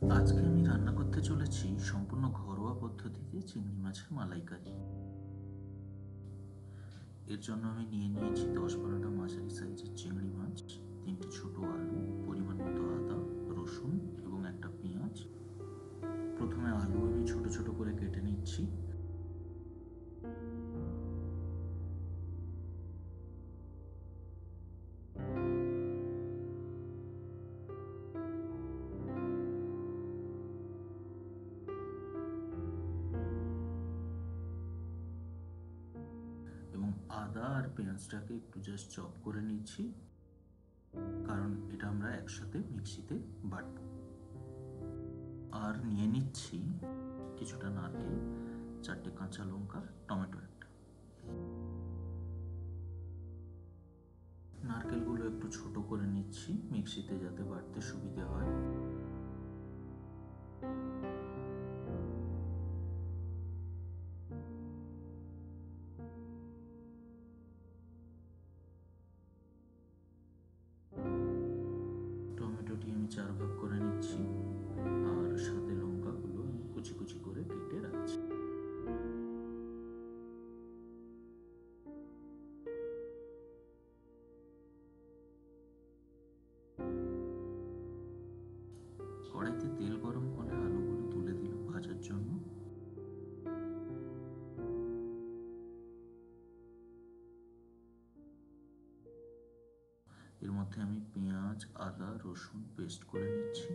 আজকে আমি রান্না করতে চলেছি সম্পূর্ণ ঘরোয়া পদ্ধতিতে চিংড়ি মাছের মালাইকারি। এর জন্য আমি নিয়ে নিয়েছি 10-12টা মাঝারি সাইজের চিংড়ি মাছ, 3টে ছোট আলু, পরিমাণ মতো আদা, রসুন এবং একটা পেঁয়াজ। প্রথমে আলু আমি ছোট ছোট করে কেটে নিচ্ছি। এবং আদা আর পেঁয়াজটাকে একটু জাস্ট চপ করে নিচ্ছি, কারণ এটা আমরা একসাথে মিক্সিতে বাটবো। আর নিয়ে নিচ্ছি কিছুটা নারকেল, 4টে কাঁচা লঙ্কা, টমেটো একটা। নারকেলগুলো একটু ছোট করে নিচ্ছি মিক্সিতে, যাতে বাটতে সুবিধে হয়। টমেটোটি আমি 4 ভাগ করে নিচ্ছি, আর সাথে লঙ্কাগুলো আমি কুচি কুচি করে কেটে রাখছি। কড়াইতে তেল গরম হলে আলুগুলো তুলে দিলাম ভাজার জন্য। এর মধ্যে আমি পেঁয়াজ, আদা, রসুন পেস্ট করে নিচ্ছি।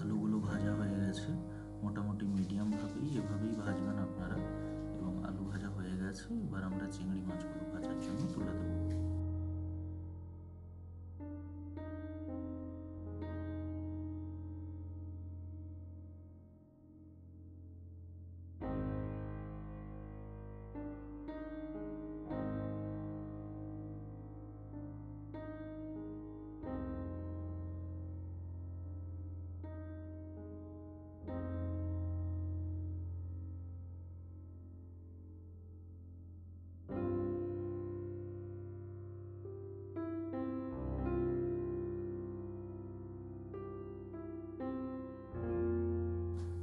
আলুগুলো ভাজা হয়ে গেছে, মোটামুটি মিডিয়াম ভাবেই এভাবেই ভাজবেন আপনারা। এবং আলু ভাজা হয়ে গেছে, এবার আমরা চিংড়ি মাছগুলো ভাজার জন্য তুলে দেবো।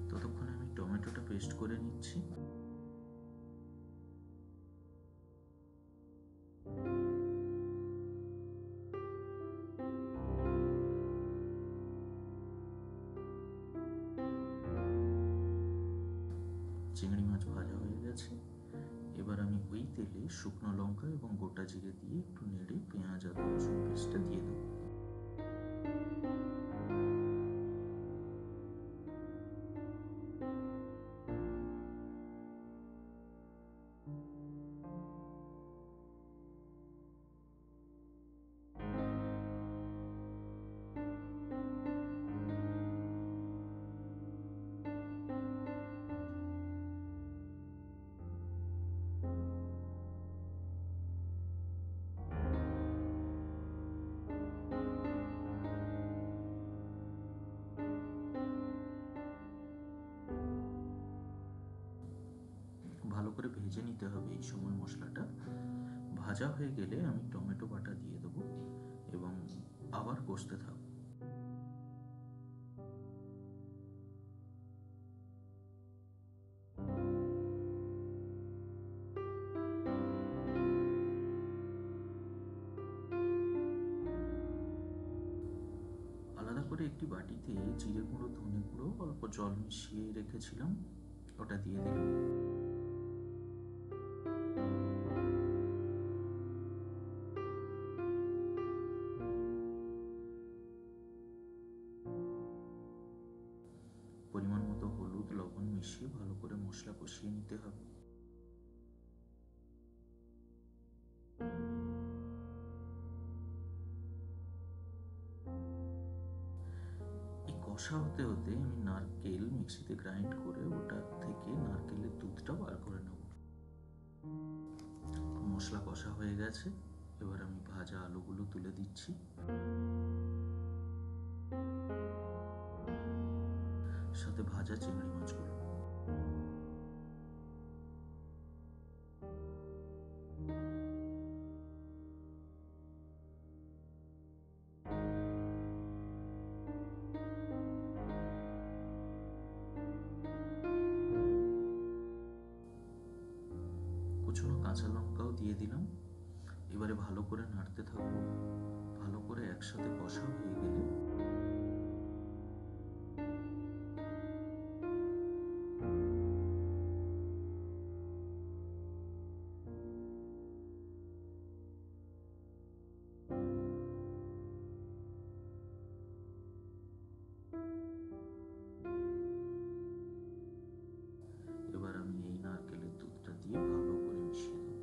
ততক্ষণে আমি টমেটোটা পেস্ট করে নিচ্ছি। চিংড়ি মাছ ভাজা হয়ে গেছে, এবার আমি ওই তেলে শুকনো লঙ্কা এবং গোটা জিরে দিয়ে একটু নেড়ে পেঁয়াজ আদা রসুন পেস্টটা দিয়ে দেবো। ভালো করে ভেজে নিতে হবে এই সময় মশলাটা। ভাজা হয়ে গেলে আমি টমেটো বাটা দিয়ে দেবো এবং আবার কষতে থাকবো। আলাদা করে একটি বাটিতে জিরে গুঁড়ো, ধনে গুঁড়ো, অল্প জল মিশিয়ে রেখেছিলাম, ওটা দিয়ে দিলাম। পরিমাণ মতো হলুদ, লবণ মিশিয়ে ভালো করে মশলা কষিয়ে নিতে হবে। এই কষা হতে হতে আমি নারকেল মিক্সিতে গ্রাইন্ড করে ওটা থেকে নারকেলের দুধটা বার করে নেব। মশলা কষা হয়ে গেছে, এবার আমি ভাজা আলুগুলো তুলে দিচ্ছি। সাথে ভাজা চিংড়ি মাছগুলো। কুচনো কাঁচা লঙ্কাও দিয়ে দিলাম। এবারে ভালো করে নাড়তে থাকবো। ভালো করে একসাথে কষা হয়ে গেলে এবার আমি এই নারকেলের দুধটা দিয়ে ভালো করে মিশিয়ে দেবো।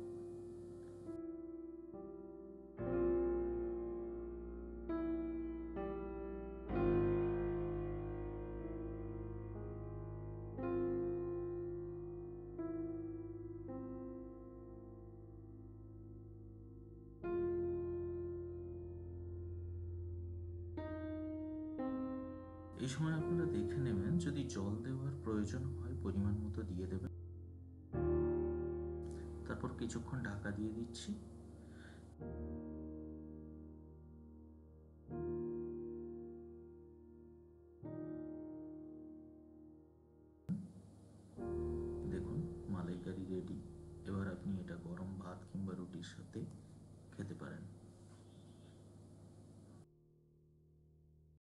এই সময় আপনারা দেখে নেবেন, যদি জল দেওয়ার প্রয়োজন হয় পরিমাণ মতো দিয়ে দেবেন। তারপর কিছুক্ষণ ঢাকা দিয়ে দিচ্ছি। দেখুন মালাইকারি রেডি। এবার আপনি এটা গরম ভাত কিংবা রুটির সাথে খেতে পারেন।